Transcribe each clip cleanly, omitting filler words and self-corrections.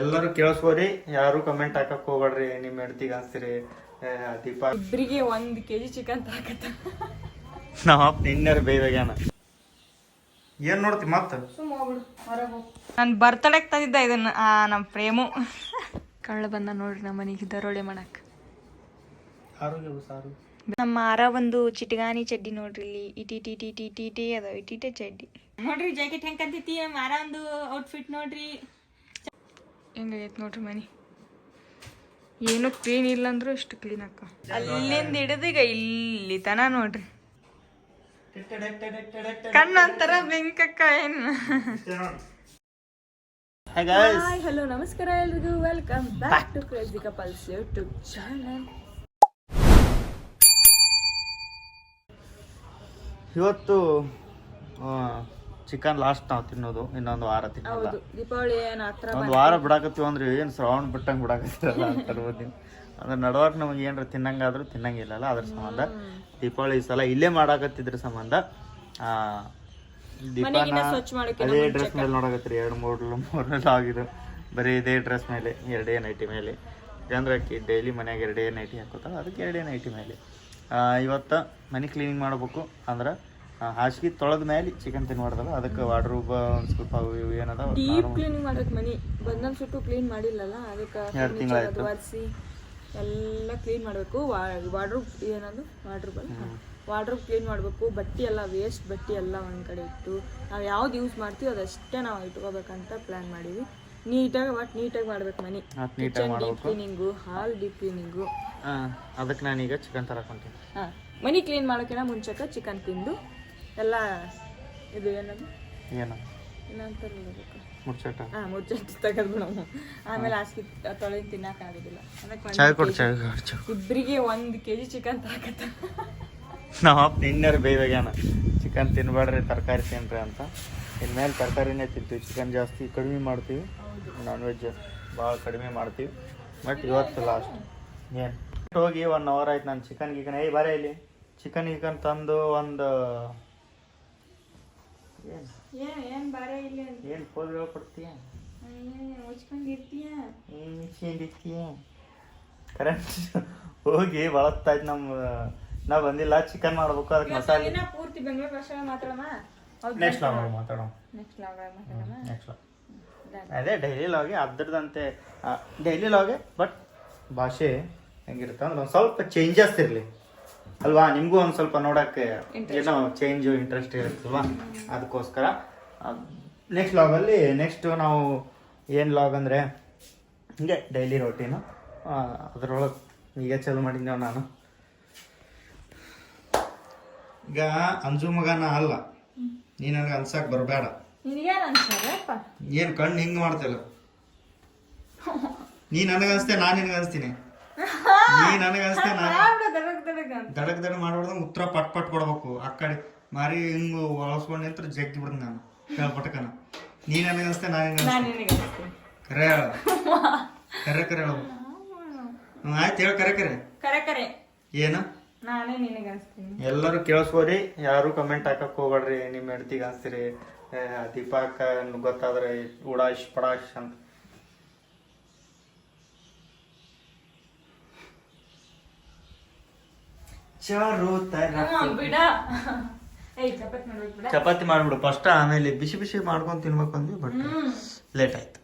ಎಲ್ಲರೂ ಕೇಳಿಸ್ಕೋರಿ, ಯಾರು ಕಮೆಂಟ್ ಹಾಕಕ್ ಹೋಗ್ಬೇಡ್ರಿ. ನಿಮ್ ಹೆಂಡತಿಗೆ ಅನ್ಸ್ತೀರಿ ದೀಪಾ ಇಬ್ಬರಿಗೆ 1 kg ಚಿಕನ್ ತಾಕತ್ತ. ನಮ್ಮ ನಿನ್ನೆ ಬೇಯ್ದಾಗ್ಯಾನ. ಏನ್ ನೋಡ್ತಿ ಮತ್ತ ನಾನು ಬರ್ತಡೇಕ್ ತಂದಿದ್ದ ಇದನ್ನ ನಮ್ಮ ಪ್ರೇಮು ಕಳ್ಳ ಬಂದ ನೋಡ್ರಿ ನಮ್ಮ ಮನೆಗೆ ದರೋಡೆ ಮಾಡಕ್. ನಮ್ಮ ಆರ ಒಂದು ಚಿಟಗಾನಿ ಚಡ್ಡಿ ನೋಡ್ರಿ, ಇಲ್ಲಿ ಇಟಿ ಅದ ಇಟಿಟೆ ಚಡ್ಡಿ ನೋಡ್ರಿ. ಜಾಕೆಟ್ ಹೆಂಗ್ ಕಂತೈತಿ. ಆರ ಒಂದು ಔಟ್ಫಿಟ್ ನೋಡ್ರಿ ಹೆಂಗೈತ್ ನೋಡ್ರಿ ಮನಿ. ಏನು ಕ್ಲೀನ್ ಇಲ್ಲ ಅಂದ್ರೂ ಇಷ್ಟು ಕ್ಲೀನ್ ಅಕ್ಕ. ಅಲ್ಲಿಂದ ಹಿಡಿದು ಈಗ ಇಲ್ಲಿ ತನ ನೋಡ್ರಿ. ಕಣ್ಣು ಅಂತಾರ ಬೆಂಕಕ್ಕ ಏನು. ಹಾಯ್ ಹಲೋ ನಮಸ್ಕಾರ ಎಲ್ರಿಗೂ, welcome back to crazy couples YouTube channel. ಇವತ್ತು ಚಿಕನ್ ಲಾಸ್ಟ್ ನಾವು ತಿನ್ನೋದು. ಇನ್ನೊಂದು ವಾರ ತಿನ್ನೋದು. ದೀಪಾವಳಿ ಒಂದು ವಾರ ಬಿಡಾಕತ್ತೀವಿ ಅಂದ್ರೆ ಏನು ಶ್ರಾವಣ ಬಿಟ್ಟಂಗೆ ಬಿಡಾಕತ್ತಿರಲ್ಲ ಅಂತ ಅನ್ಬೋದಿನಿ. ಅಂದ್ರೆ ನಡುವಾಗ ನಮಗೆ ಏನಾರ ತಿನ್ನಂಗಾದ್ರೂ ತಿನ್ನಂಗಿಲ್ಲಲ್ಲ. ಅದ್ರ ಸಂಬಂಧ ದೀಪಾವಳಿ ಈ ಸಲ ಇಲ್ಲೇ ಮಾಡಾಕತ್ತಿದ್ರ ಸಂಬಂಧ ದೀಪಾನ ಅದೇ ಡ್ರೆಸ್ ಮೇಲೆ ನೋಡಕತ್ತೀರಿ. 2-3 ಆಗಿದ್ದು ಬರೀ ಇದೇ ಡ್ರೆಸ್ ಮೇಲೆ 2 ನೈಟಿ ಮೇಲೆ. ಯಾಕಂದ್ರೆ ಆಕಿ ಡೈಲಿ ಮನ್ಯಾಗ 2 ನೈಟಿ ಹಾಕೋತಾಳ, ಅದಕ್ಕೆ 2 ನೈಟಿ ಮೇಲೆ. ಇವತ್ತು ಮನೆ ಕ್ಲೀನಿಂಗ್ ಮಾಡ್ಬೇಕು. ಅಂದ್ರೆ ಹಾಸಿಗೆ ತೊಳೆದ ಮೇಲೆ ಚಿಕನ್ ತಿನ್ಬಾರ್ದಲ್ಲ, ಅದಕ್ಕೆ ವಾರ್ಡ್ರೋಬ್ ಒಂದು ಸ್ವಲ್ಪ ಏನದ ಡೀಪ್ ಕ್ಲೀನಿಂಗ್ ಮಾಡ್ಬೇಕು. ಮನಿ ಬಂದನ್ ಸುಟ್ಟು ಕ್ಲೀನ್ ಮಾಡಿಲ್ಲಲ್ಲ, ಅದಕ್ಕೆ 2 ತಿಂಗಳಾಯ್ತು. ಒರೆಸಿ ಎಲ್ಲ ಕ್ಲೀನ್ ಮಾಡಬೇಕು. ವಾರ್ಡ್ರೋಬ್ ಏನದು ವಾರ್ಡ್ರೋಬ್ ಕ್ಲೀನ್ ಮಾಡಬೇಕು. ಬಟ್ಟೆ ಎಲ್ಲ ವೇಸ್ಟ್ ಬಟ್ಟೆ ಎಲ್ಲ ಒಂದು ಕಡೆ ಇಟ್ಟು ನಾವು ಯಾವ್ದು ಯೂಸ್ ಮಾಡ್ತೀವಿ ಅದಷ್ಟೇ ನಾವು ಇಟ್ಕೋಬೇಕಂತ ಪ್ಲಾನ್ ಮಾಡೀವಿ. ನೀಟಾಗಿ ಮಾಡ್ಬೇಕು ಮನಿ. ಕಿಚನ್ ಡೀಪ್ ಕ್ಲೀನಿಂಗು, ಹಾಲ್ ಡೀಪ್ ಕ್ಲೀನಿಂಗು. ಅದಕ್ಕೆ ನಾನೀಗ ಚಿಕನ್ ತರಕೊಂತೀನಿ. ಮನಿ ಕ್ಲೀನ್ ಮಾಡೋಕ್ಕಿಂತ ಮುಂಚೆಕ ಚಿಕನ್ ತಿಂದು ಎಲ್ಲ ಇದು ಏನದು ಮುಚ್ಚಟ ತೆಗೆದು ನಾವು ಆಮೇಲೆ ಹಾಸಿಗೆ ತೊಳೆದು ತಿನ್ನಕ್ ಆಗೋದಿಲ್ಲ. ಇಬ್ಬರಿಗೆ 1 kg ಚಿಕನ್ ತಾಕತ್ತ. ನಮ್ಮ ನಿನ್ನೆ ಬೇಯ್ದಾಗ್ಯಾನ ಚಿಕನ್ ತಿನ್ಬೇಡ್ರಿ, ತರಕಾರಿ ತಿನ್ರಿ ಅಂತ. ಇನ್ಮೇಲೆ ತರಕಾರಿನೇ ತಿಂತೀವಿ, ಚಿಕನ್ ಜಾಸ್ತಿ ಕಡಿಮೆ ಮಾಡ್ತೀವಿ. ನಾನ್ ವೆಜ್ ಭಾಳ ಕಡಿಮೆ ಮಾಡ್ತೀವಿ. ಬಟ್ ಇವತ್ತು ಲಾಸ್ಟ್ ಏನು ಹೋಗಿ 1 hour ಆಯ್ತು. ನಾನು ಚಿಕನ್ ಬರೇ ಇಲ್ಲಿ ಚಿಕನ್ ತಂದು ಒಂದು ಏನು ಪೋಸ್ಗಳು ಕೊಡ್ತೀಯ, ಕರೆಕ್ಟ್ ಹೋಗಿ ಬಳಸ್ತಾಯ್ತು. ನಾವು ಬಂದಿಲ್ಲ ಚಿಕನ್ ಮಾಡ್ಬೇಕು, ಅದಕ್ಕೆ ಮಸಾಲೆ ಪೂರ್ತಿ ಬೆಂಗಳೂರು ಭಾಷೆ ಮಾತಾಡೋಣ. ನೆಕ್ಸ್ಟ್ ಮಾತಾಡೋಣ. ಅದೇ ಡೈಲಿ ಲಾಗೆ ಅದ್ರದಂತೆ ಡೈಲಿ ಲಾಗೆ, ಬಟ್ ಭಾಷೆ ಹೆಂಗಿರುತ್ತೆ ಅಂದ್ರೆ ಒಂದು ಸ್ವಲ್ಪ ಚೇಂಜಸ್ ಇರಲಿ ಅಲ್ವಾ. ನಿಮಗೂ ಒಂದು ಸ್ವಲ್ಪ ನೋಡೋಕ್ಕೆ ಏನೋ ಚೇಂಜು ಇಂಟ್ರೆಸ್ಟ್ ಇರುತ್ತಲ್ವಾ, ಅದಕ್ಕೋಸ್ಕರ ನೆಕ್ಸ್ಟ್ ಲಾಗಲ್ಲಿ ನೆಕ್ಸ್ಟ್ ನಾವು ಏನು ಲಾಗ್ ಅಂದರೆ ಹಿಂಗೆ ಡೈಲಿ ರೊಟೀನು. ಅದರೊಳಗೆ ಈಗ ಚಾಲು ಮಾಡಿದ್ದೆವು ನಾನು. ಈಗ ಅಂಜು ಮಗನ ಅಲ್ಲ, ನೀ ನನಗೆ ಅನ್ಸಕ್ಕೆ ಬರಬೇಡ. ಏನು ಕಣ್ಣು ಹಿಂಗೆ ಮಾಡ್ತಿಲ್ಲ. ನೀ ನನಗೆ ಅನ್ಸ್ತೇ, ನಾನು ನಿನಗೆ ಅನ್ಸ್ತೀನಿ. ನೀ ನನಗೆ ಅನ್ಸ್ತೇ, ನಾನು ದಡಕ್ ಮಾಡ್ಬಾರ್ದು. ಉತ್ತರ ಪಟ್ ಕೊಡ್ಬೇಕು. ಆ ಕಡೆ ಮಾರಿ ಹಿಂಗೆ ಒಳಸ್ಕೊಂಡು ನಿಂತ್ರ ಜಗ್ಗಿ ಬಿಡ್ದು ನಾನು ಕೇಳ್ಪಟ್ಟಕನ. ನೀ ನನಗೆ ಅನ್ಸ್ತೇ, ನಾನು ಕರೆ ಹೇಳ, ಕರೆ ಹೇಳು. ಆಯ್ತು ಹೇಳ, ಕರೆ ಏನು. ಎಲ್ಲರೂ ಕೇಳಿಸ್ಕೋರಿ, ಯಾರು ಕಮೆಂಟ್ ಹಾಕಕ್ ಹೋಗ್ಬೇಡ್ರಿ. ನಿಮ್ಮ ಹೆಂಡತಿಗೆ ಅನ್ಸ್ತೀರಿ ದೀಪಾಕ ಗೊತ್ತಾದ್ರೆ ಉಡಾಶ್ ಪಡಾಶ್ ಅಂತ. ಚಪಾತಿ ಮಾಡ್ಬಿಡು ಫಸ್ಟ್, ಆಮೇಲೆ ಬಿಸಿ ಮಾಡ್ಕೊಂಡು ತಿನ್ಬೇಕು ಅಂದ್ವಿ. ಬಟ್ ಲೇಟ್ ಆಯ್ತು.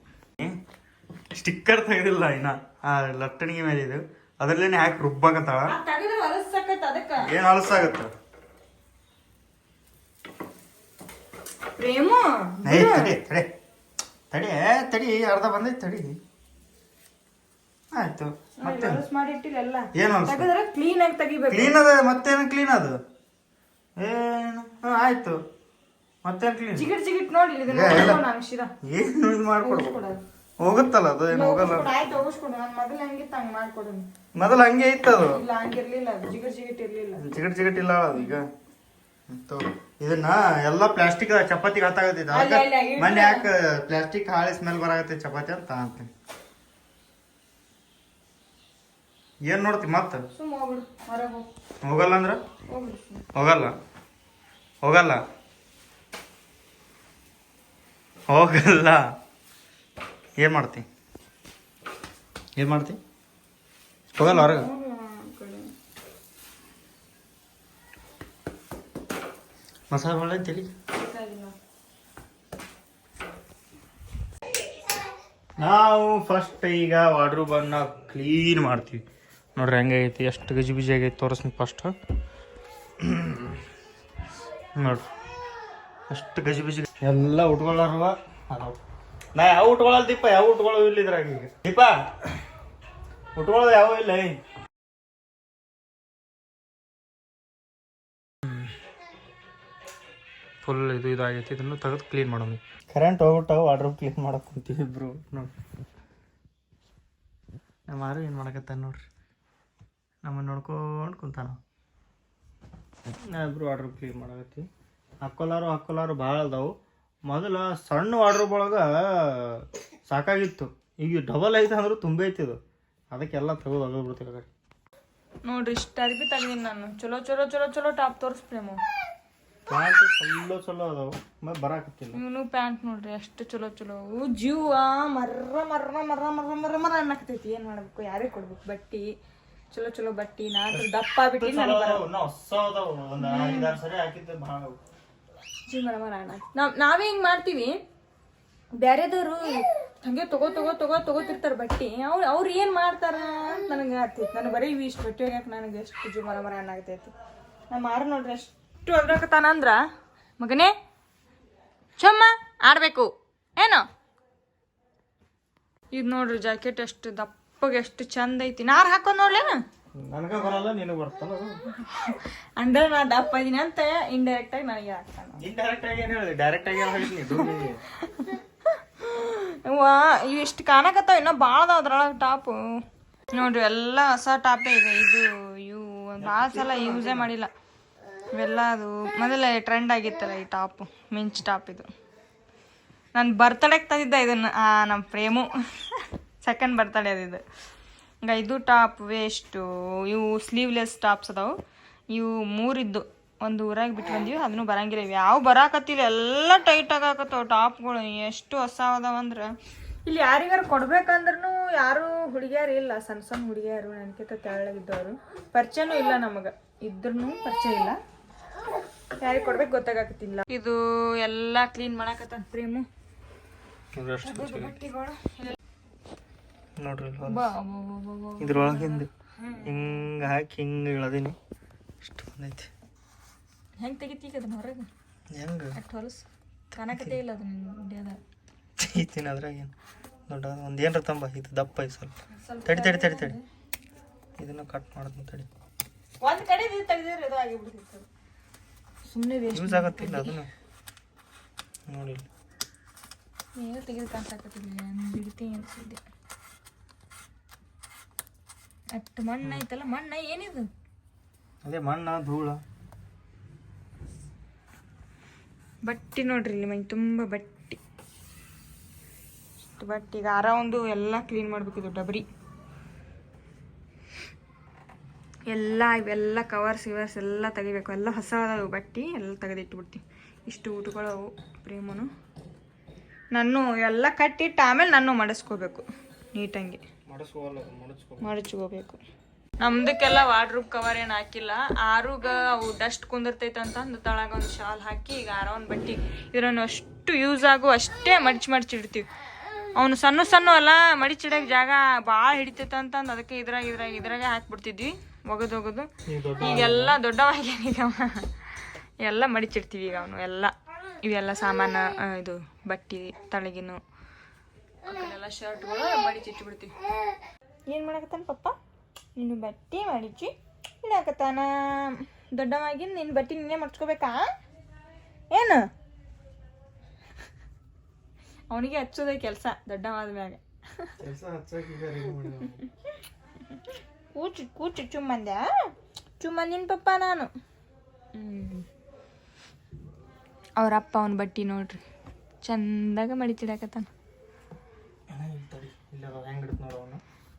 ಸ್ಟಿಕ್ಕರ್ ತೆಗೆದಿಲ್ಲ ಇನ್ನ, ಆ ಲಟ್ಟಣಿಗೆ ಮೇಲೆ ಇದು ಅದ್ರಲ್ಲೇನೆ ಹಾಕಿ ರುಬ್ಬಾಕತ್ತಾಳ. ಏನ್ ಅಲಸಾಗತ್ತ ತಡಿ ಅರ್ಧ ಬಂದೈತಿ. ತಡಿ ಆಯ್ತು. ಮತ್ತೆ ಕ್ಲೀನ್ ಅದ, ಮತ್ತೇನು ಕ್ಲೀನ್ ಅದು ಏನು. ಆಯ್ತು, ಮತ್ತೇನು ಕ್ಲೀನ್ ಏನು ಇದು ಮಾಡ್ಕೊಡ್ಬೇಕು. ಹೋಗುತ್ತಲ್ಲ ಅದು, ಏನು ಹೋಗಲ್ಲ. ಮೊದಲು ಹಂಗೆ ಇತ್ತು ಅದು, ಜಿಗಟ್ ಇಲ್ಲ ಅದು. ಈಗ ಇದನ್ನ ಎಲ್ಲ ಪ್ಲಾಸ್ಟಿಕ್ ಚಪಾತಿಗೆ ಹತ್ತಾಗತ್ತಿದ್ದ. ಮೊನ್ನೆ ಯಾಕೆ ಪ್ಲಾಸ್ಟಿಕ್ ಹಾಳಿ ಸ್ಮೆಲ್ ಬರಾಗತ್ತೆ ಚಪಾತಿ ಅಂತ ಅಂತೀನಿ. ಏನ್ ನೋಡ್ತಿ ಮತ್ತ? ಹೋಗಲ್ಲ ಅಂದ್ರ ಹೋಗಲ್ಲ ಏನ್ ಮಾಡ್ತಿ? ಏನು ಮಾಡ್ತಿ ಹೋಗಲ್ಲ ಹೊರಗೆ ಮಸಾಲೆ ಒಳ್ಳೆ ತಿಳಿ ನಾವು ಫಸ್ಟ್ ಈಗ ವಾರ್ಡ್ರೋಬನ್ನು ಕ್ಲೀನ್ ಮಾಡ್ತೀವಿ ನೋಡ್ರಿ ಹೆಂಗೈತಿ ಎಷ್ಟು ಗಜಿ ಬಿಜಿ ಆಗೈತಿ ತೋರಿಸ್ತೀನಿ ಫಸ್ಟ್ ನೋಡ್ರಿ ಅಷ್ಟು ಗಜಿ ಬಿಜಿ ಎಲ್ಲ ಉಟ್ಕೊಳ್ಳಾರವ ಅದಾವ ನಾ ಯಾವ ಉಟ್ಕೊಳ್ಳಲ್ಲ ದೀಪ ಯಾವ ಉಟ್ಕೊಳ್ಳೋ ಇಲ್ಲ ಇದ್ರಾಗ ಈಗ ದೀಪ ಉಟ್ಕೊಳ್ಳೋದು ಯಾವ ಇಲ್ಲ ಫುಲ್ ಇದು ಆಗೈತಿ ಇದನ್ನು ತೆಗೆದು ಕ್ಲೀನ್ ಮಾಡೋಣ ಕರೆಂಟ್ ಹೋಗ್ಬಿಟ್ಟು ವಾರ್ಡ್ರೋಬ್ ಕ್ಲೀನ್ ಮಾಡಕ್ಕೆ ಕುಂತೀವಿ ಇಬ್ರು ನೋಡಿ ನಮ್ಮ ಯಾರು ಏನು ಮಾಡಕತ್ತಾನ ನೋಡ್ರಿ ನಮ್ಮನ್ನು ನೋಡ್ಕೊಂಡು ಕುಂತಾನ ನಾವಿಬ್ರು ವಾರ್ಡ್ರೋಬ್ ಕ್ಲೀನ್ ಮಾಡಕತ್ತೀವಿ ಹಾಕ್ಕೊಲಾರು ಭಾಳ ಅದಾವು ಮೊದಲು ಸಣ್ಣ ವಾರ್ಡ್ರೋಬ್ ಒಳಗೆ ಸಾಕಾಗಿತ್ತು ಈಗ ಡಬಲ್ ಐತೆ ಅಂದ್ರೆ ತುಂಬ ಐತಿ ಇದು ಅದಕ್ಕೆಲ್ಲ ತೆಗೆದು ಹೋಗ್ಬಿಡ್ತೀವಿ ಕಡೆ ನೋಡ್ರಿ ಇಷ್ಟು ಅರ್ಬಿ ತೆಗ್ದೀನಿ ನಾನು ಚಲೋ ಚಲೋ ಚಲೋ ಚಲೋ ಟಾಪ್ ತೋರಿಸ್ಪ್ರೇಮು ಪ್ಯಾಂಟ್ ಚಲೋ ಅದಾವು ಮತ್ತೆ ಬರಾಕತ್ತಿಲ್ಲ ಇವನು ಪ್ಯಾಂಟ್ ನೋಡ್ರಿ ಎಷ್ಟು ಚಲೋ ಚಲೋ ಜೀವ ಮರ್ರ ಮರ್ರ ಮರ್ರ ಮರ್ರ ಮರ್ರ ಮರ ಅನ್ನಕತೈತಿ ಏನು ಮಾಡ್ಬೇಕು ಯಾರಿಗೆ ಕೊಡ್ಬೇಕು ಬಟ್ಟಿ ಚಲೋ ಚಲೋ ಬಟ್ಟಿ ನಾನು ದಪ್ಪ ಬಿಟ್ಟು ಜೀವ ಮರ ಮರ ಅನ್ನ ನಾವೇ ಹಿಂಗೆ ಮಾಡ್ತೀವಿ ಬೇರೆದವರು ಹಂಗೆ ತಗೋತಿರ್ತಾರೆ ಬಟ್ಟಿ ಅವ್ರು ಏನು ಮಾಡ್ತಾರ ಅಂತ ನನಗೆ ಆಗ್ತೈತಿ ನನಗೆ ಬರೀ ಇವು ಇಷ್ಟು ಬಟ್ಟೆ ಹೋಗ್ಯಾಕ ನನಗೆ ಎಷ್ಟು ಜೀವ ಮರ ಮರ ಅನ್ನಾಗತೈತಿ ನಮ್ಮ ಮಾರು ನೋಡ್ರಿ ಎಷ್ಟು ಅದ್ರಾಕತ್ತಾನಂದ್ರ ಮಗನೇ ಚಮ್ಮ ಆಡ್ಬೇಕು ಏನು ಇದು ನೋಡ್ರಿ ಜಾಕೆಟ್ ಎಷ್ಟು ದಪ್ಪಗೆ ಎಷ್ಟು ಚಂದ ಐತಿ ನಾರು ಹಾಕೋದು ನೋಡ್ಲೇನ ನನಗೆ ಬರಲ್ಲ ನಿನಗೆ ಬರ್ತಲ್ಲ ಅಂದ್ರೆ ನಾ ದಪ್ಪ ಇದೀನಿ ಅಂತ ಇಂಡೈರೆಕ್ಟ್ ಆಗಿ ನನಗೆ ಹಾಕ್ತಾನ ಇಂಡೈರೆಕ್ಟ್ ಆಗಿ ಏನು ಹೇಳಿದೆ ಡೈರೆಕ್ಟ್ ಆಗಿ ಹೇಳಿದ್ನಿ ಇವು ಇಷ್ಟು ಕಾಣಕತ್ತಾವ ಇನ್ನೂ ಭಾಳ ಅದಾವ ಅದ್ರೊಳಗೆ ಟಾಪು ನೋಡ್ರಿ ಎಲ್ಲ ಹೊಸ ಟಾಪೇ ಇದೆ ಇದು ಇವು ಭಾಳ ಸಲ ಯೂಸೇ ಮಾಡಿಲ್ಲ ಇವೆಲ್ಲ ಅದು ಮೊದಲೇ ಟ್ರೆಂಡ್ ಆಗಿತ್ತಲ್ಲ ಈ ಟಾಪು ಮಿಂಚ್ ಟಾಪ್ ಇದು ನಾನು ಬರ್ತಡೇಗೆ ತಂದಿದ್ದೆ ಇದನ್ನು ನಮ್ಮ ಪ್ರೇಮು ಸೆಕೆಂಡ್ ಬರ್ತಡೇ ಅದಿದ್ದು ಈಗ ಇದು ಟಾಪ್ ವೇಸ್ಟು ಇವು ಸ್ಲೀವ್ಲೆಸ್ ಟಾಪ್ಸ್ ಅದಾವು ಇವು ಮೂರಿದ್ದು ಒಂದು ಊರಾಗ ಬಿಟ್ಟು ಬಂದೀವಿ ಅದನ್ನು ಬರಂಗಿಲ್ಲ ಇವು ಯಾವ ಬರಾಕತ್ತಿಲ್ಲ ಎಲ್ಲ ಟೈಟ್ ಆಗಾಕತ್ತವ ಟಾಪ್ಗಳು ಎಷ್ಟು ಹೊಸ ಅದಾವಂದ್ರೆ ಇಲ್ಲಿ ಯಾರಿಗಾರು ಕೊಡ್ಬೇಕಂದ್ರೂ ಯಾರು ಹುಡುಗಿಯಾರು ಇಲ್ಲ ಸಣ್ಣ ಸಣ್ಣ ಹುಡುಗಿಯಾರು ನನಗಿಂತ ತೆಳ್ಳಗಿದ್ದವರು ಪರಿಚಯನೂ ಇಲ್ಲ ನಮಗೆ ಇದ್ರೂ ಪರಿಚಯ ಇಲ್ಲ ಯಾರಿಗೆ ಕೊಡ್ಬೇಕು ಗೊತ್ತಾಗತ್ತಿಲ್ಲ ಇದು ಎಲ್ಲ ಕ್ಲೀನ್ ಮಾಡಕತ್ತ ಪ್ರೇಮು ನೋಡ್ರಿ ಇದ್ರೊಳಗಿಂದ ಹಿಂಗೆ ಹಾಕಿ ಹಿಂಗೆ ಇಳದೀನಿ ಅಷ್ಟು ಬಂದೈತಿ ಹೆಂಗೆ ತೆಗಿತೀಗ ಅದನ್ನ ಹೊರಗೆ ಹೆಂಗೆ ಅಷ್ಟು ಹೊಲಸು ಕಾಣಕತ್ತೇ ಇಲ್ಲ ಅದನ್ನ ಇಂಡಿಯಾದಾಗ ಐತೀನಿ ಅದ್ರಾಗ ಏನು ದೊಡ್ಡ ಒಂದು ಏನರ ತಂಬ ಇದು ದಪ್ಪ ಐತಿ ಸ್ವಲ್ಪ ತಡಿ ಇದನ್ನು ಕಟ್ ಮಾಡ್ತೀನಿ ತಡಿ ಒಂದು ಕಡೆ ತೆಗೆದಿದ್ರೆ ಇದು ಆಗಿಬಿಡ್ತಿತ್ತು ಸುಮ್ಮನೆ ಯೂಸ್ ಆಗತ್ತಿಲ್ಲ ಅದನ್ನು ನೋಡಿ ಏನು ತೆಗೆದು ಕಾಣಿಸಾಕತ್ತಿಲ್ಲ ಬಿಡ್ತೀನಿ ಅನ್ಸಿದ್ದೆ ಅಷ್ಟು ಮಣ್ಣು ಐತಲ್ಲ ಮಣ್ಣು ಏನಿದು ಅದೇ ಮಣ್ಣ ಧೂಳ ಬಟ್ಟೆ ನೋಡ್ರಿ ಇಲ್ಲಿ ಮೈ ತುಂಬ ಬಟ್ಟೆ ಇಷ್ಟು ಬಟ್ಟೆ ಈಗ ಒಂದು ಎಲ್ಲ ಕ್ಲೀನ್ ಮಾಡ್ಬೇಕಿದು ಡಬ್ರಿ ಎಲ್ಲ ಇವೆಲ್ಲ ಕವರ್ಸ್ ಎಲ್ಲ ತೆಗಿಬೇಕು ಎಲ್ಲ ಹೊಸ ಅದಾವು ಬಟ್ಟೆ ಎಲ್ಲ ತೆಗೆದಿಟ್ಬಿಡ್ತೀವಿ ಇಷ್ಟು ಊಟಗಳವು ಪ್ರೇಮನು ನಾನು ಎಲ್ಲ ಕಟ್ಟಿಟ್ಟು ಆಮೇಲೆ ನಾನು ಮಡಸ್ಕೋಬೇಕು ನೀಟಂಗೆ ಮಡಚ್ಕೋಬೇಕು ನಮ್ದಕ್ಕೆಲ್ಲ ವಾರ್ಡ್ರೂಬ್ ಕವರ್ ಏನು ಹಾಕಿಲ್ಲ ಆರುಗ ಅವು ಡಸ್ಟ್ ಕುಂದಿರ್ತೈತೆ ಅಂತಂದು ತಳಗ ಒಂದು ಶಾಲ್ ಹಾಕಿ ಈಗ ಒಂದು ಬಟ್ಟೆ ಇದ್ರನ್ನು ಅಷ್ಟು ಯೂಸ್ ಆಗು ಅಷ್ಟೇ ಮಡಿಚಿಡ್ತೀವಿ ಅವನು ಸಣ್ಣ ಎಲ್ಲ ಮಡಿಚಿಡಕ್ಕೆ ಜಾಗ ಭಾಳ ಹಿಡಿತೈತೆ ಅಂತಂದು ಅದಕ್ಕೆ ಇದ್ರಾಗೆ ಹಾಕ್ಬಿಡ್ತಿದ್ವಿ ಒಗದು ಈಗೆಲ್ಲ ದೊಡ್ಡವಾಗ್ಯಾನೀಗ ಎಲ್ಲ ಮಡಿಚಿಡ್ತೀವಿ ಈಗ ಅವನು ಎಲ್ಲ ಇವೆಲ್ಲ ಸಾಮಾನು ಇದು ಬಟ್ಟೆ ತಳಗಿನು ಎಲ್ಲ ಶರ್ಟ್ಗಳು ಮಡಿಚಿಟ್ಬಿಡ್ತೀವಿ ಏನು ಮಾಡಕತ್ತಾನ ಪಪ್ಪ ನೀನು ಬಟ್ಟೆ ಮಡಿಚಿ ಇಡಾಕತ್ತಾನ ದೊಡ್ಡವಾಗಿ ನಿನ್ನ ಬಟ್ಟೆ ನೀನೇ ಮಡ್ಚ್ಕೋಬೇಕಾ ಏನು ಅವನಿಗೆ ಹಚ್ಚೋದೇ ಕೆಲಸ ದೊಡ್ಡವಾದ ಮ್ಯಾಗ ಕೂಚು ಚುಮ್ಮಂದ್ಯಾ ಚುಮ್ಮಂದಿನ ಪಪ್ಪ ನಾನು ಅವರಪ್ಪ ಅವನ ಬಟ್ಟೆ ನೋಡ್ರಿ ಚಂದಾಗ ಮಡಿಚಿಡಾಕತ್ತಾನ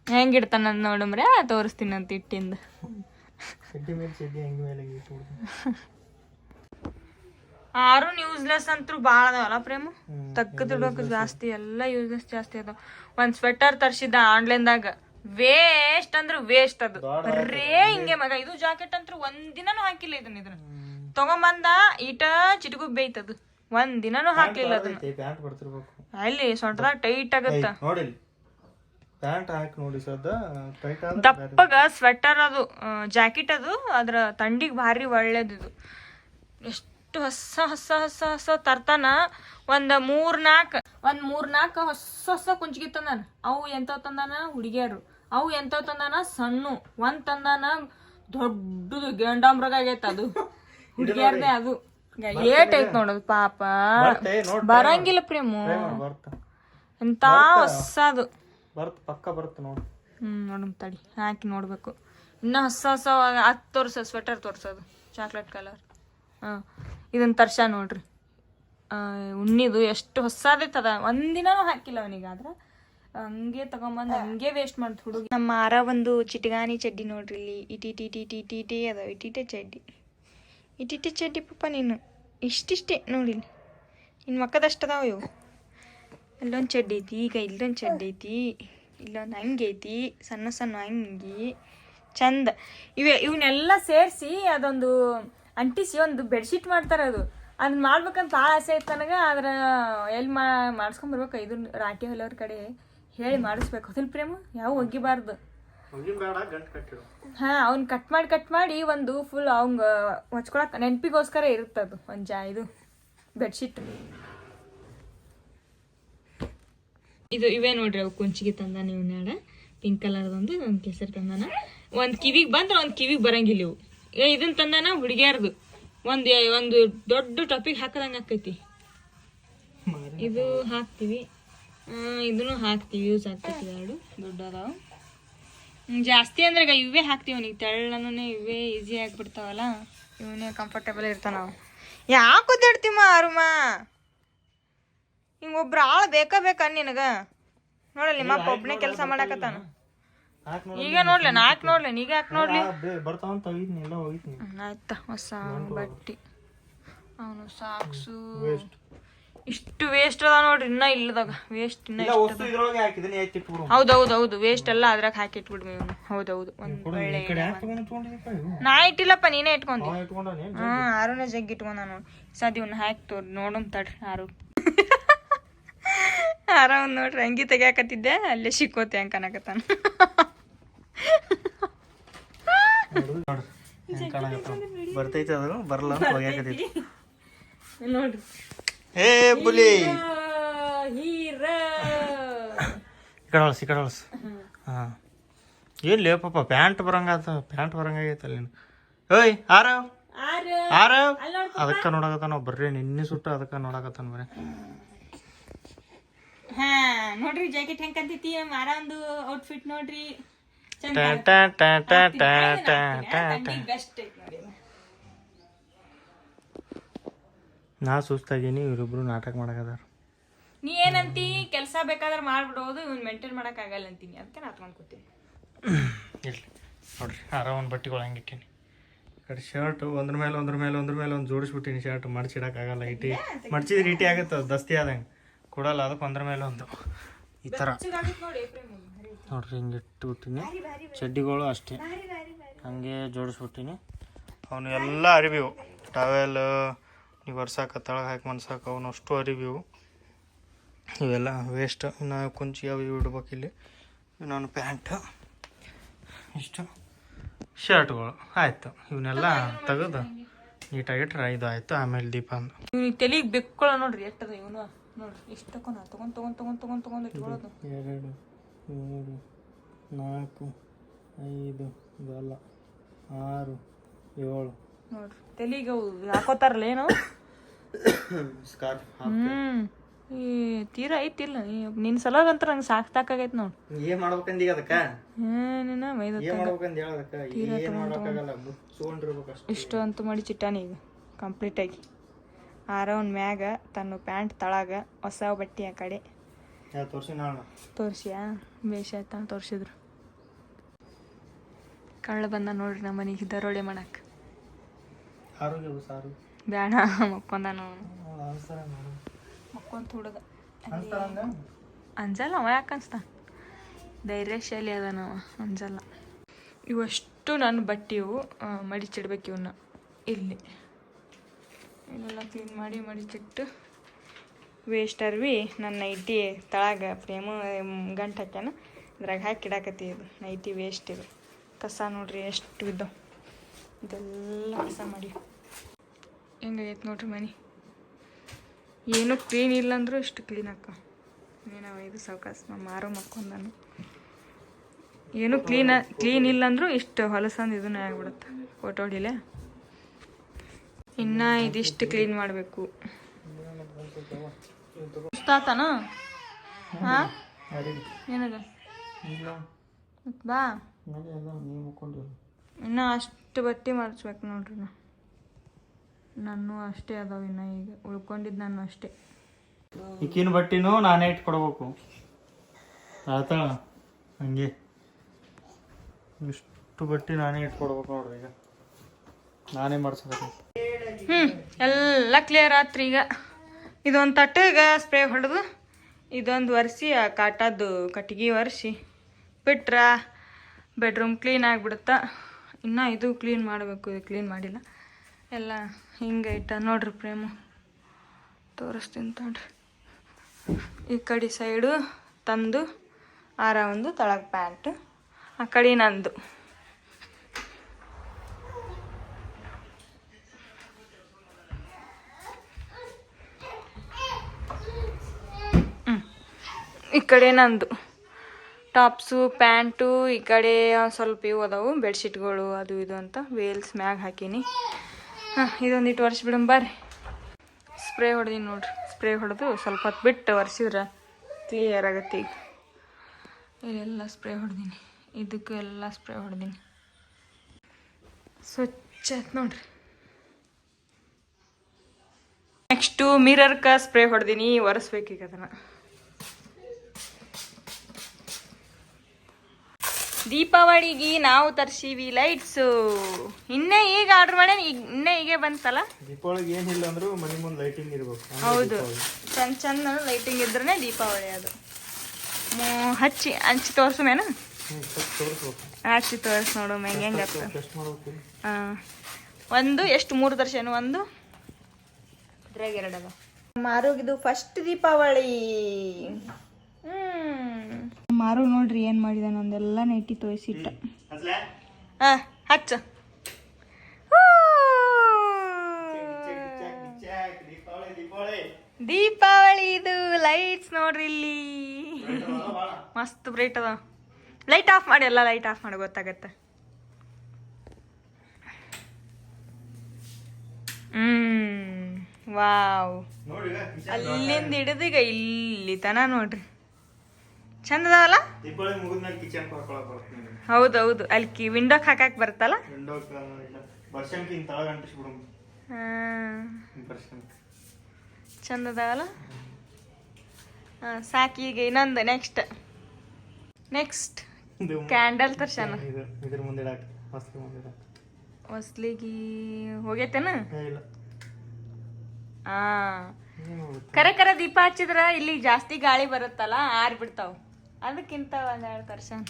ಹೆಂಗಿಡ್ತಾನ ನೋಡಮ್ರೆ ತೋರಿಸ್ತೀನಿ ಅಂತ ಇಟ್ಟಿಂದ ಆರು ಯೂಸ್ಲೆಸ್ ಅಂತೂ ಭಾಳ ಅದಾವಲ್ಲ ಪ್ರೇಮ ತಕ್ಕ ದುಡ್ಬೇಕು ಜಾಸ್ತಿ ಎಲ್ಲ ಯೂಸ್ಲೆಸ್ ಜಾಸ್ತಿ ಅದಾವ ಒಂದು ಸ್ವೆಟರ್ ತರಿಸಿದ್ದ ಆನ್ಲೈನ್ದಾಗ ವೇಸ್ಟ್ ಅಂದ್ರೆ ವೇಸ್ಟ್ ಅದು ರೇ ಹಿಂಗೆ ಮಗ. ಇದು ಜಾಕೆಟ್ ಅಂತೂ ಒಂದಿನನೂ ಹಾಕಿಲ್ಲ ಇದನ್ನ ತಗೊಂಬಂದ ಈಟ ಚಿಟಗು ಬೇಯ್ತದು, ಒಂದಿನನೂ ಹಾಕ್ಲಿಲ್ಲ ಅದನ್ನ. ಪ್ಯಾಂಟ್ ಬರ್ತಿರ್ಬೇಕು ಅಲ್ಲಿ ಸೊಂಟದಾಗ ಟೈಟ್ ಆಗತ್ತ ನೋಡಿ, ಪ್ಯಾಂಟ್ ಹಾಕಿ ನೋಡಿ ಸದ ಟೈಟ್ ಆದ್ರೆ ದಪ್ಪಗ ಸ್ವೆಟರ್ ಅದು ಜಾಕೆಟ್ ಅದು ಅದ್ರ ತಂಡಿಗೆ ಭಾರಿ ಒಳ್ಳೇದಿದು. ಎಷ್ಟು ಹೊಸ ಹೊಸ ಹೊಸ ಹೊಸ ತರ್ತಾನ. ಒಂದ್ ಮೂರ್ ನಾಲ್ಕು ಹೊಸ ಕುಂಚಿಗೆ ತಂದಾನ. ಅವು ಎಂತಾವ್ ತಂದಾನ ಹುಡುಗಿಯರು, ಅವು ಎಂತಾವ್ ತಂದಾನ ಸಣ್ಣ. ಒಂದ್ ತಂದಾನ ದೊಡ್ಡದು ಗೆಂಡಾಮ್ರಗ ಆಗೈತ ಅದು ಹುಡುಗಿಯರ್ದೇ. ಅದು ಏಟ್ ಐತ್ ನೋಡೋದು ಪಾಪ, ಬರಂಗಿಲ್ಲ ಪ್ರೇಮು ಎಂತ ಹೊಸದು ಪಕ್ಕ ಬರುತ್ತೆ ನೋಡಿ. ನೋಡಮ್ ತಡಿ ಹಾಕಿ ನೋಡ್ಬೇಕು. ಇನ್ನ ಹೊಸ ಹೊಸ ಅದು ತೋರ್ಸೋದು ಸ್ವೆಟರ್ ತೋರ್ಸೋದು ಚಾಕ್ಲೇಟ್ ಕಲರ್. ಇದನ್ನ ತರ್ಸ ನೋಡ್ರಿ ಉಣ್ಣಿದು ಎಷ್ಟು ಹೊಸದೈತದ. ಒಂದಿನನೂ ಹಾಕಿಲ್ಲ ಅವನಿಗಾದ್ರ ಹಂಗೆ ತಗೊಂಬಂದು ಹಂಗೆ ವೇಸ್ಟ್ ಮಾಡ್ತು ಹುಡುಗಿ. ನಮ್ಮ ಮಾರ ಒಂದು ಚಿಟಗಾನಿ ಚಡ್ಡಿ ನೋಡ್ರಿ ಇಲ್ಲಿ ಇಟಿ ಅದ ಇಟಿಟೆ ಚಡ್ಡಿ ಪಾಪ. ನೀನು ಇಷ್ಟಿಷ್ಟೇ ನೋಡಿಲ್ಲ, ಇನ್ನು ಮಕ್ಕದಷ್ಟದಾವ ಇವು. ಇಲ್ಲೊಂದು ಚಡ್ಡಿ ಐತಿ, ಈಗ ಇಲ್ಲೊಂದು ಚಡ್ಡಿ ಐತಿ, ಇಲ್ಲೊಂದು ಹಂಗೈತಿ, ಸಣ್ಣ ಸಣ್ಣ ಅಂಗಿ ಚಂದ. ಇವನ್ನೆಲ್ಲ ಸೇರಿಸಿ ಅದೊಂದು ಅಂಟಿಸಿ ಒಂದು ಬೆಡ್ಶೀಟ್ ಮಾಡ್ತಾರೆ. ಅದನ್ನ ಮಾಡ್ಬೇಕಂತ ಭಾಳ ಆಸೆ ಐತೆ ನನಗೆ. ಆದ್ರೆ ಎಲ್ಲಿ ಮಾಡಿಸ್ಕೊಂಬರ್ಬೇಕು, ಇದು ರಾಟಿ ಹೊಲವ್ರ ಕಡೆ ಹೇಳಿ ಮಾಡಿಸ್ಬೇಕು. ಅದಿಲ್ಲ ಪ್ರೇಮ ಯಾವ ಒಗಿಬಾರ್ದು. ಅವ್ನ ಕಟ್ ಮಾಡಿ ಒಂದು ಫುಲ್ ಅವಂಗ ಹೊಚ್ಕೊಳಕ್ ನೆನಪಿಗೋಸ್ಕರ ಇರುತ್ತದು ಒಂದು ಇದು ಬೆಡ್ಶೀಟ್. ಇವೇ ನೋಡ್ರಿ ಅವು ಕುಂಚಿಗೆ ತಂದಾನ. ಇವನ್ನೆರಡ ಪಿಂಕ್ ಕಲರ್ದೊಂದು, ಒಂದು ಕೇಸರಿ ತಂದಾನ. ಒಂದು ಕಿವಿಗೆ ಬಂದ್ರೆ ಒಂದು ಕಿವಿಗೆ ಬರಂಗಿಲ್ಲ ಇವು. ಇದನ್ನ ತಂದಾನ ಹುಡುಗಿಯಾರ್ದು. ಒಂದು ದೊಡ್ಡ ಟಾಪಿಕ್ ಹಾಕದಂಗೆ ಆಕೈತಿ. ಇದು ಹಾಕ್ತಿವಿ, ಇದನ್ನು ಹಾಕ್ತಿವಿ, ಯೂಸ್ ಆಗ್ತೈತಿ. ಎರಡು ದೊಡ್ಡ ಅದಾವ. ಜಾಸ್ತಿ ಅಂದ್ರೆ ಈಗ ಇವೇ ಹಾಕ್ತಿವಿ. ಅವನಿಗೆ ತೆಳ್ಳನೂ ಇವೇ ಈಸಿ ಆಗಿಬಿಡ್ತಾವಲ್ಲ, ಇವನೇ ಕಂಫರ್ಟೇಬಲ್ ಇರ್ತಾವ. ನಾವು ಯಾಕೆ ಒದ್ದಾಡ್ತೀಮ ಅರುಮ? ಹಿಂಗೆ ಒಬ್ರು ಆಳು ಬೇಕಾ ನಿನಗ? ನೋಡಲ್ಲ ನಿಮ್ಮ ಅಪ್ಪ ಒಬ್ಬನೇ ಕೆಲಸ ಮಾಡಾಕತ್ತಾನ. ಈಗ ನೋಡ್ಲಿ ನಾಲ್ಕು ನೋಡ್ಲಿ, ಈಗ ಯಾಕೆ ನೋಡ್ಲಿ? ಆಯ್ತಾ ಹೊಸ ಬಟ್ಟಿ, ಅವನು ಸಾಕ್ಸು ಇಷ್ಟು ವೇಸ್ಟ್ ಅದ ನೋಡ್ರಿ. ಇನ್ನ ಇಲ್ಲದಾಗ ವೇಸ್ಟ್ ಇನ್ನ ಹೌದೌದು ವೇಸ್ಟ್ ಎಲ್ಲ ಅದ್ರಾಗ ಹಾಕಿ ಇಟ್ಬಿಡ್ವಿ ಇವನು. ಹೌದೌದು ಒಂದು ಒಳ್ಳೆ ನಾ ಇಟ್ಟಿಲ್ಲಪ್ಪ, ನೀನೇ ಇಟ್ಕೊಂಡಿ. ಆರುನೇ ಜಗ್ಗಿ ಇಟ್ಕೊಂಡ ನೋಡಿ. ಸದ್ ಇವ್ನ ಹಾಕಿ ತೋರ್ ನೋಡಮ್ ತಡ್ರಿ. ಆರಾಮ್ ನೋಡ್ರಿ ಅಂಗಿ ತೆಗಿಯಾಕತ್ತಿದ್ದೆ, ಅಲ್ಲೇ ಸಿಕ್ಕೋತೆ ಹಂಗ ಕನಕತ್ತಾನ. ಬರ್ತೈತೆ ಅದು ಬರಲ್ಲ ನೋಡ್ರಿ. ಹೇ ಬುಲಿ ಕಡೆ ಹೊಳ್ಸ. ಹಾಂ ಏನು ಲೇ ಪಾಪ ಪ್ಯಾಂಟ್ ಬರಂಗಾಗೈತಲ್ಲ ನೀನು. ಓಯ್ ಆರವ್ ಅದಕ್ಕೆ ನೋಡಕತ್ತಾನ ಬರ್ರಿ. ನಿನ್ನೆ ಸುಟ್ಟು ಅದಕ್ಕೆ ನೋಡಕತ್ತಾನ ಬರೀ. ನೋಡ್ರಿ ಜಾಕೆಟ್ ಹೆಂಗ್ ಕಂತೈತಿ. ಮಾರ ಒಂದು ಔಟ್ಫಿಟ್ ನೋಡ್ರಿ. ನಾ ಸುಸ್ತಾಗೀನಿ, ಇವರಿಬ್ರು ನಾಟಕ ಮಾಡಕದಾರ. ನೀ ಏನಂತಿ, ಕೆಲಸ ಬೇಕಾದ್ರೆ ಮಾಡ್ಬಿಡೋದು, ಇವ್ನು ಮೇಂಟೈನ್ ಮಾಡಕ್ ಆಗಲ್ಲ ಅಂತೀನಿ. ಅದಕ್ಕೆ ನಾ ತಗೊಂಡ್ಕೊತೀನಿ. ಇರ್ಲಿ ನೋಡ್ರಿ ಆರಾಮ್ ಬಟ್ಟೆಗಳು ಹಂಗೆ ಇಟ್ಟೀನಿ. ಕಡೆ ಶರ್ಟ್ ಒಂದ್ರ ಮೇಲೆ ಒಂದು ಜೋಡಿಸ್ಬಿಟ್ಟಿನಿ. ಶರ್ಟ್ ಮಡ್ಚಿಡಕ್ಕಾಗಲ್ಲ. ಮಡ್ಚಿದ್ರೆ ಇಟಿ ಆಗುತ್ತೆ, ದಸ್ತಿ ಆದಂಗೆ ಕೊಡಲ್ಲ. ಅದಕ್ಕೆ ಒಂದ್ರ ಮೇಲೆ ಒಂದು ಈ ಥರ ನೋಡ್ರಿ ಹಿಂಗೆ ಇಟ್ಟುಬಿಟ್ಟಿನಿ. ಚಡ್ಡಿಗಳು ಅಷ್ಟೇ ಹಂಗೆ ಜೋಡಿಸ್ಬಿಟ್ಟಿನಿ. ಅವನು ಎಲ್ಲ ಅರಿವಿವು, ಟವೆಲ್ ನೀವು ವರ್ಸಾಕ ತಳಗೆ ಹಾಕಿ ಮನ್ಸಾಕ ಅವನು ಅಷ್ಟು ಅರಿವಿವು. ಇವೆಲ್ಲ ವೇಸ್ಟ್. ಇನ್ನು ಕುಂಚಿ ಅವು ಇವು ಇಡ್ಬೇಕು. ಇಲ್ಲಿ ನಾನು ಪ್ಯಾಂಟ್ ಇಷ್ಟು ಶರ್ಟ್ಗಳು ಆಯಿತು. ಇವನ್ನೆಲ್ಲ ತೆಗೆದು ನೀಟಾಗಿಟ್ರೆ ಇದು ಆಯಿತು. ಆಮೇಲೆ ದೀಪ ಅಂದು ಇವ್ನಿಗೆ ತಲೆಗೆ ಬೆಕ್ಕೊಳ ನೋಡ್ರಿ ಎಷ್ಟದ ಇವನು ನೋಡ್ರಿ. ಇಷ್ಟು ತಗೊಂಡು ಇಟ್ಕೊಳ್ಳೋದು. 2 3 4 5 ಇದಲ್ಲ 6 7 ನೋಡ್ರಿ ತಲೆಗೆ ಹಾಕೋತಾರಲ್ಲ ಏನು ಸ್ಕಾರ್ಫ್. ಈ ತೀರಾ ಐತಿಲ್ಲ ನಿನ್ನ ಸಲಾಗಂತ ನಂಗೆ ಸಾಕಾಗೈತೆ ನೋಡಿ. ಏನು ಮಾಡ್ಬೇಕಂದೀಗ ಅದಕ್ಕೆ? ಇಷ್ಟು ಅಂತೂ ಮಾಡಿ ಚಿಟ್ಟಾನಿ ಈಗ ಕಂಪ್ಲೀಟಾಗಿ. ಆರವನ್ ಮ್ಯಾಗ ತನ್ನ ಪ್ಯಾಂಟ್ ತಳಗ ಹೊಸ ಬಟ್ಟೆ ಆ ಕಡೆ ತೋರಿಸಿಯಾ? ಬೇಷ ಆಯ್ತಾ ತೋರಿಸಿದ್ರು. ಕಳ್ಳ ಬಂದ ನೋಡ್ರಿ ನಮ್ಮ ಮನೆಗೆ ದರೋಡೆ ಮಾಡಕ್ಕೆ. ಬೇಡ ಮಕ್ಕೊಂದಾನು ಮಕ್ಕೊಂತ ಹುಡುಗ. ಅಂಜಲ್ಲ ಅವ ಯಾಕೆ ಅನ್ಸ್ತಾನ? ಧೈರ್ಯಶಾಲಿ ಅದ ನಾವು ಅನ್ಸಲ್ಲ. ಇವಷ್ಟು ನನ್ನ ಬಟ್ಟೆವು ಮಡಿಚಿಡ್ಬೇಕು. ಇವನ್ನ ಇಲ್ಲಿ ಇದೆಲ್ಲ ಕ್ಲೀನ್ ಮಾಡಿ ಮಡಿಚಿಟ್ಟು ವೇಸ್ಟ್ ಅರ್ವಿ ನನ್ನ ನೈಟಿ ತಳಗ ಫ್ರೇಮು ಗಂಟು ಹಾಕ್ಯಾನ ಇದ್ರಾಗ ಹಾಕಿಡಾಕತ್ತಿ. ಇದು ನೈಟಿ ವೇಸ್ಟ್ ಇದು ಕಸ ನೋಡ್ರಿ ಎಷ್ಟು ಇದ್ದವು. ಇದೆಲ್ಲ ಕಸ ಮಾಡಿ ಹೆಂಗಾಗೈತೆ ನೋಡ್ರಿ ಮನೆ. ಏನೂ ಕ್ಲೀನ್ ಇಲ್ಲ ಅಂದರೂ ಇಷ್ಟು ಕ್ಲೀನ್ ಹಾಕ ನೀನು ಇದು ಸಾವಕಾಶ ಮಾರೋ ಮಕ್ಕೊಂಡನು. ಏನು ಕ್ಲೀನ್ ಇಲ್ಲ ಅಂದರೂ ಇಷ್ಟು ಹೊಲಸಂದು ಇದನ್ನೇ ಆಗ್ಬಿಡುತ್ತೆ. ಫೋಟೋ ಹೊಡಿಲೆ ಇನ್ನು ಇದಿಷ್ಟು ಕ್ಲೀನ್ ಮಾಡಬೇಕು. ತಾತನ ಹಾಂ ಏನದ ಬಾ ಇನ್ನು ಅಷ್ಟು ಬಟ್ಟೆ ಮಾಡಿಸ್ಬೇಕು ನೋಡ್ರಿ. ನಾನು ಅಷ್ಟೇ ಅದಾವ ಇನ್ನು ಈಗ ಉಳ್ಕೊಂಡಿದ್ದು ನಾನು ಅಷ್ಟೇ. ಈಕಿನ ಬಟ್ಟಿನೂ ನಾನೇ ಇಟ್ಕೊಡ್ಬೇಕು ಆಯ್ತಾ. ಹಂಗೆ ಇಷ್ಟು ಬಟ್ಟೆ ನಾನೇ ಇಟ್ಕೊಡ್ಬೇಕು ನೋಡ್ರಿ. ಈಗ ನಾನೇ ಮಾಡ್ಸ್ಬೇಕು. ಎಲ್ಲ ಕ್ಲಿಯರ್ ಆತ್ರಿ. ಈಗ ಇದೊಂದು ತಟ್ಟೆಗೆ ಸ್ಪ್ರೇ ಹೊಡೆದು ಇದೊಂದು ಒರೆಸಿ ಆ ಕಾಟದ್ದು ಕಟ್ಟಿಗೆ ಒರೆಸಿ ಬಿಟ್ರೆ ಬೆಡ್ರೂಮ್ ಕ್ಲೀನ್ ಆಗಿಬಿಡುತ್ತೆ. ಇನ್ನು ಇದು ಕ್ಲೀನ್ ಮಾಡಬೇಕು. ಇದು ಕ್ಲೀನ್ ಮಾಡಿಲ್ಲ. ಎಲ್ಲ ಹಿಂಗೆ ಇಟ್ಟ ನೋಡ್ರಿ ಪ್ರೇಮು ತೋರಿಸ್ತೀನಿ ನೋಡ್ರಿ. ಈ ಕಡೆ ಸೈಡು ತಂದು ಆರ ಒಂದು ತಳಗೆ ಪ್ಯಾಂಟು ಆ ಕಡೆ ನಂದು. ಈ ಕಡೆ ನಂದು ಟಾಪ್ಸು ಪ್ಯಾಂಟು. ಈ ಕಡೆ ಸ್ವಲ್ಪ ಇವು ಅದಾವು ಬೆಡ್ಶೀಟ್ಗಳು ಅದು ಇದು ಅಂತ ವೇಲ್ಸ್ ಮ್ಯಾಗ ಹಾಕೀನಿ. ಇದೊಂದಿಟ್ಟು ಒರೆಸಿ ಬಿಡಮ್ ಬರ್ರಿ. ಸ್ಪ್ರೇ ಹೊಡೆದೀನಿ ನೋಡ್ರಿ. ಸ್ಪ್ರೇ ಹೊಡೆದು ಸ್ವಲ್ಪ ಹೊತ್ತು ಬಿಟ್ಟು ಒರೆಸಿದ್ರೆ ಕ್ಲಿಯರ್ ಆಗತ್ತೆ. ಈಗ ಇಲ್ಲೆಲ್ಲ ಸ್ಪ್ರೇ ಹೊಡೆದೀನಿ. ಇದಕ್ಕೂ ಎಲ್ಲ ಸ್ಪ್ರೇ ಹೊಡೆದೀನಿ. ಸ್ವಚ್ಛ ಆಯ್ತು ನೋಡ್ರಿ. Next ಮಿರರ್ಗೆ spray ಹೊಡೆದೀನಿ. ಒರೆಸ್ಬೇಕೀಗ ಅದನ್ನು. ದೀಪಾವಳಿಗೆ ನಾವು ತರ್ಸೀವಿ ಲೈಟ್ಸು. ಇನ್ನೇ ಈಗ ಆರ್ಡರ್ ಮಾಡಿ ಇನ್ನೇ ಹೀಗೆ ಬಂತಲ್ಲ. ದೀಪಾವಳಿಗೆ ಏನಿಲ್ಲ ಅಂದ್ರೂ ಮನೆ ಮುಂದೆ ಲೈಟಿಂಗ್ ಇರ್ಬೇಕು. ಹೌದು, ಚಂದ ಲೈಟಿಂಗ್ ಇದ್ರೇ ದೀಪಾವಳಿ. ಅದು ಹಂಚಿ ತೋರ್ಸುಮೇನ ಹಚ್ಚಿ ತೋರಿಸ್ ನೋಡು ಹೆಂಗೆ ಒಂದು ಎಷ್ಟು 3 ತರ್ಸೇನು. ಒಂದು ಇದ್ರಾಗ 2 ಅದ. ಮಾರುಗಿದು ಫಸ್ಟ್ ದೀಪಾವಳಿ. ಮಾರು ನೋಡ್ರಿ ಏನು ಮಾಡಿದ. ನಂದೆಲ್ಲ ನೈಟಿ ತೋರಿಸಿಟ್ಟ. ಹಚ್ಚ ದೀಪಾವಳಿ ಇದು ಲೈಟ್ಸ್ ನೋಡ್ರಿ. ಇಲ್ಲಿ ಮಸ್ತ್ ಬ್ರೈಟ್ ಅದ. ಲೈಟ್ ಆಫ್ ಮಾಡಿ. ಎಲ್ಲ ಲೈಟ್ ಆಫ್ ಮಾಡಿ ಗೊತ್ತಾಗತ್ತೆ. ವಾವ್. ಅಲ್ಲಿಂದ ಹಿಡಿದು ಈಗ ಇಲ್ಲಿ ತನ ನೋಡ್ರಿ ಚಂದ ಅದಾವಲ್ಲ. ಹೌದೌದು. ಅಲ್ಲಿ ವಿಂಡೋಕ್ ಹಾಕಕ್ ಬರ್ತಲ್ಲ. ಚಂದ ಅದಾವಲ್ಲ. ಸಾಕಿ. ಈಗ ಇನ್ನೊಂದು ನೆಕ್ಸ್ಟ್ ಕ್ಯಾಂಡಲ್ ತರ್ಸನ. ಹೊಸ್ಲಿಗಿ ಹೋಗೈತೇನ. ಕರೆ ದೀಪ ಹಚ್ಚಿದ್ರ ಇಲ್ಲಿ ಜಾಸ್ತಿ ಗಾಳಿ ಬರುತ್ತಲ್ಲ, ಆರ್ಬಿಡ್ತಾವ. ಅದಕ್ಕಿಂತ ಒಂದೆರಡು ತರ್ಸನ್.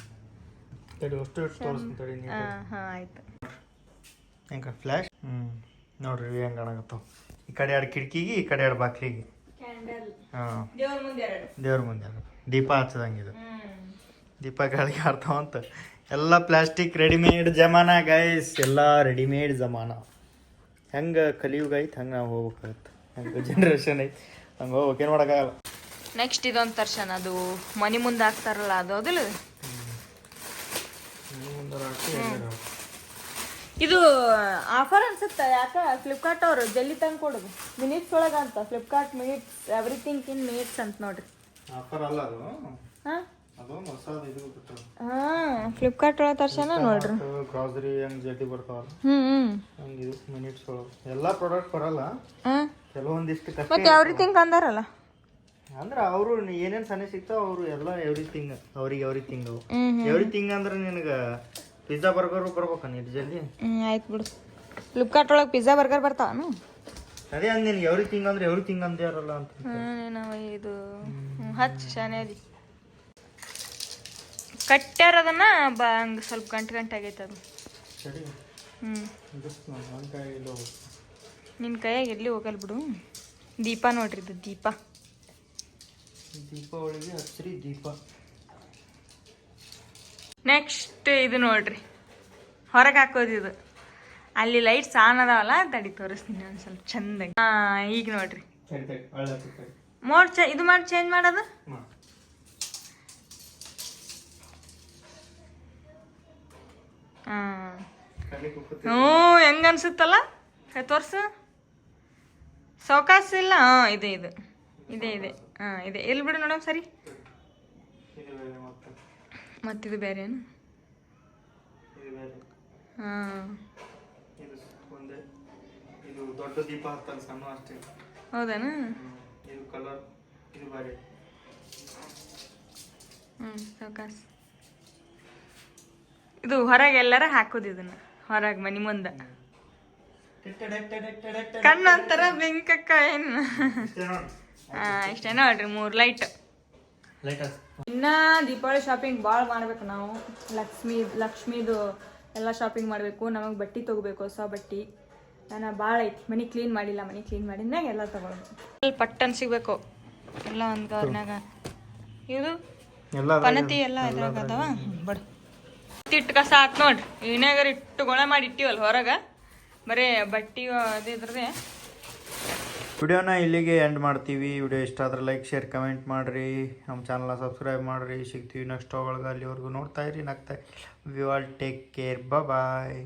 ಆಯ್ತು. ಹೆಂಗ ಫ್ಲಾಶ್ ನೋಡ್ರಿ ಹೆಂಗ ಕಾಣಕತ್ತಾವ. ಈ ಕಡೆ 2 ಕಿಟಕಿಗೆ, ಈ ಕಡೆ 2 ಬಾಕ್ಲಿಗೆ. ದೇವ್ರ ಮುಂದೆ ದೀಪ ಹಚ್ಚದಂಗಿದು. ದೀಪ ಗಾಳಿಗೆ ಆಡ್ತಾವಂತ. ಎಲ್ಲ ಪ್ಲಾಸ್ಟಿಕ್ ರೆಡಿಮೇಡ್ ಜಮಾನ ಗೈಸ್. ಎಲ್ಲ ರೆಡಿಮೇಡ್ ಜಮಾನ. ಹೆಂಗೆ ಕಲಿಯುಗ ಐತೆ ಹಂಗೆ ನಾವು ಹೋಗ್ಬೇಕಾಗತ್ತೆ. ಹಂಗೆ ಜನ್ರೇಷನ್ ಐತೆ ಹಂಗೆ ಹೋಗ್ಬೇಕು. ಏನು ಮಾಡೋಕ್ಕಾಗಲ್ಲ. ನೆಕ್ಸ್ಟ್ ಇದೊಂದು ತರ್ಸನ್. ಅದು ಮನೆ ಮುಂದೆ ಹಾಕ್ತಾರಲ್ಲ ಅದು. ಹೌದಿಲ್ಲ ಇದು ಆಫರ್ ಅನ್ಸುತ್ತೆ. ಯಾಕೆ ಫ್ಲಿಪ್ಕಾರ್ಟ್ ಅವರು ಜಲ್ದಿ ತಂದು ಕೊಡೋದು ಮಿನಿಟ್ಸ್ ಒಳಗೆ ಅಂತ. Flipkart minutes everything in minutes ಅಂತ ನೋಡ್ರಿ. ಆಫರ್ ಅಲ್ಲ ಅದು. ಹಾಂ ಫ್ಲಿಪ್ಕಾರ್ಟ್ ಒಳಗೆ ತರ್ಸನ ನೋಡ್ರಿ. ಗ್ರಾಸರಿ ಹೆಂಗೆ ಜಲ್ದಿ ಬರ್ತಾವಲ್ಲ ಹಂಗೆ ಇದು ಮಿನಿಟ್ಸ್ ಒಳಗೆ. ಎಲ್ಲ ಪ್ರಾಡಕ್ಟ್ ಬರಲ್ಲ, ಕೆಲವೊಂದಿಷ್ಟು ಕಷ್ಟ. ಮತ್ತೆ ಎವ್ರಿಥಿಂಗ್ ಅಂದಾರಲ್ಲ. ಅಂದ್ರೆ ಅವರು ಏನೇನು ಸಣ್ಣ ಸಿಗ್ತಾವ ಅವರು ಎಲ್ಲ ಎವ್ರಿಥಿಂಗ್. ಅವ್ರಿಗೆ ಎವ್ರಿಥಿಂಗ್ ಅವು. ಎವ್ರಿಥಿಂಗ್ ಅಂದ್ರೆ ನಿನಗೆ ಪಿಜ್ಜಾ ಬರ್ಗರು ಬರ್ಬೇಕ ನೀನು ಜಲ್ದಿ. ಆಯ್ತು ಬಿಡು. ಫ್ಲಿಪ್ಕಾರ್ಟ್ ಒಳಗೆ ಪಿಜ್ಜಾ ಬರ್ಗರ್ ಬರ್ತಾವನು. ಅದೇ ಅಂದ್ ನಿನ್ಗೆ ಎವ್ರಿಥಿಂಗ್ ಅಂದ್ರೆ ಎವ್ರಿಥಿಂಗ್ ಅಂದ್ಯಾರಲ್ಲ ಅಂತ. ನಾವು ಇದು ಹಚ್ಚ ಶಾನೆ ಅದಿ. ಕಟ್ಟ್ಯಾರ ಅದನ್ನ ಹಂಗೆ ಸ್ವಲ್ಪ ಗಂಟು ಆಗೈತೆ ಅದು. ಸರಿ ನಿನ್ನ ಕೈಯಾಗ ಎಲ್ಲಿ ಹೋಗಲ್ ಬಿಡು. ದೀಪ ನೋಡ್ರಿ, ಇದು ದೀಪ. ದೀಪಾವಳಿಗೆ ಹಚ್ಚ್ರಿ ದೀಪ. ನೆಕ್ಸ್ಟ್ ಇದು ನೋಡ್ರಿ, ಹೊರಗೆ ಹಾಕೋದು ಇದು. ಅಲ್ಲಿ ಲೈಟ್ಸ್ ಆನ್ ಅದಾವಲ್ಲ, ತಡಿ ತೋರಿಸ್ತೀನಿ ಒಂದು ಸ್ವಲ್ಪ ಚಂದಾಗಿ. ಈಗ ನೋಡ್ರಿ ಮೋಡ್ ಇದು ಮಾಡಿ ಚೇಂಜ್ ಮಾಡೋದು. ಹ್ಞೂ ಹೆಂಗ ಅನ್ಸುತ್ತಲ್ಲ, ತೋರ್ಸು. ಸೌಕಾಸ ಇಲ್ಲ. ಇದೆ ಇದೆ ಇದೆ ಇದೆ ಇದೆ. ಎಲ್ಲಿ ಬಿಡು ನೋಡಮ್. ಸರಿ, ಮತ್ತಿದು ಬೇರೆ ಏನು? ದೊಡ್ಡ ದೀಪ ಹತ್ತಲ್ಲ, ಸಣ್ಣ ಅಷ್ಟೇ. ಹೌದೇನು? ಇದು ಕಲರ್, ಇದು ಬೇರೆ. ಸೌಕಾಸ. ಇದು ಹೊರಗೆ ಎಲ್ಲಾರ ಹಾಕೋದು, ಇದನ್ನ ಹೊರಗೆ ಮನಿ ಮುಂದೆ. ಕಣ್ಣು ಅಂತಾರ ಬೆಂಕಕ್ಕ ಏನು. ಇಷ್ಟೇ ನೋಡ್ರಿ, 3 ಲೈಟ್. ಇನ್ನ ದೀಪಾವಳಿ ಶಾಪಿಂಗ್ ಭಾಳ ಮಾಡ್ಬೇಕು ನಾವು. ಲಕ್ಷ್ಮಿದು ಎಲ್ಲ ಶಾಪಿಂಗ್ ಮಾಡಬೇಕು. ನಮಗೆ ಬಟ್ಟೆ ತೊಗೋಬೇಕು, ಹೊಸ ಬಟ್ಟೆ. ನಾನು ಭಾಳ ಐತಿ. ಮನೆ ಕ್ಲೀನ್ ಮಾಡಿಲ್ಲ, ಮನೆ ಕ್ಲೀನ್ ಮಾಡಿದ್ನಾಗ ಎಲ್ಲ ತಗೊಳ್ಬೇಕು. ಅಲ್ಲಿ ಪಟ್ಟನ್ ಸಿಗ್ಬೇಕು ಎಲ್ಲ ಒಂದು ಕವರ್ನಾಗ. ಇದು ಪನತಿ ಎಲ್ಲ ಇದ್ರಾಗ ಅದಾವ. ಬಡ ಇಟ್ಟು ಕಸ ಆತ್ ನೋಡ್ರಿ. ಏನಾಗಾರ ಇಟ್ಟು ಗೊಳೆ ಮಾಡಿ ಇಟ್ಟಿವಲ್ಲ ಹೊರಗೆ, ಬರೀ ಬಟ್ಟೆ ಅದೇ ಇದ್ರದೇ. ವಿಡಿಯೋನ ಇಲ್ಲಿಗೆ ಎಂಡ್ ಮಾಡ್ತೀವಿ. ವಿಡಿಯೋ ಇಷ್ಟ ಆದ್ರೆ ಲೈಕ್, ಶೇರ್, ಕಮೆಂಟ್ ಮಾಡಿರಿ. ನಮ್ಮ ಚಾನಲ್ನ ಸಬ್ಸ್ಕ್ರೈಬ್ ಮಾಡಿರಿ. ಸಿಗ್ತೀವಿ ನೆಕ್ಸ್ಟ್ ಒಳಗೆ. ಅಲ್ಲಿವರೆಗೂ ನೋಡ್ತಾ ಇರಿ, ನಗ್ತಾ. We all take care. Bye.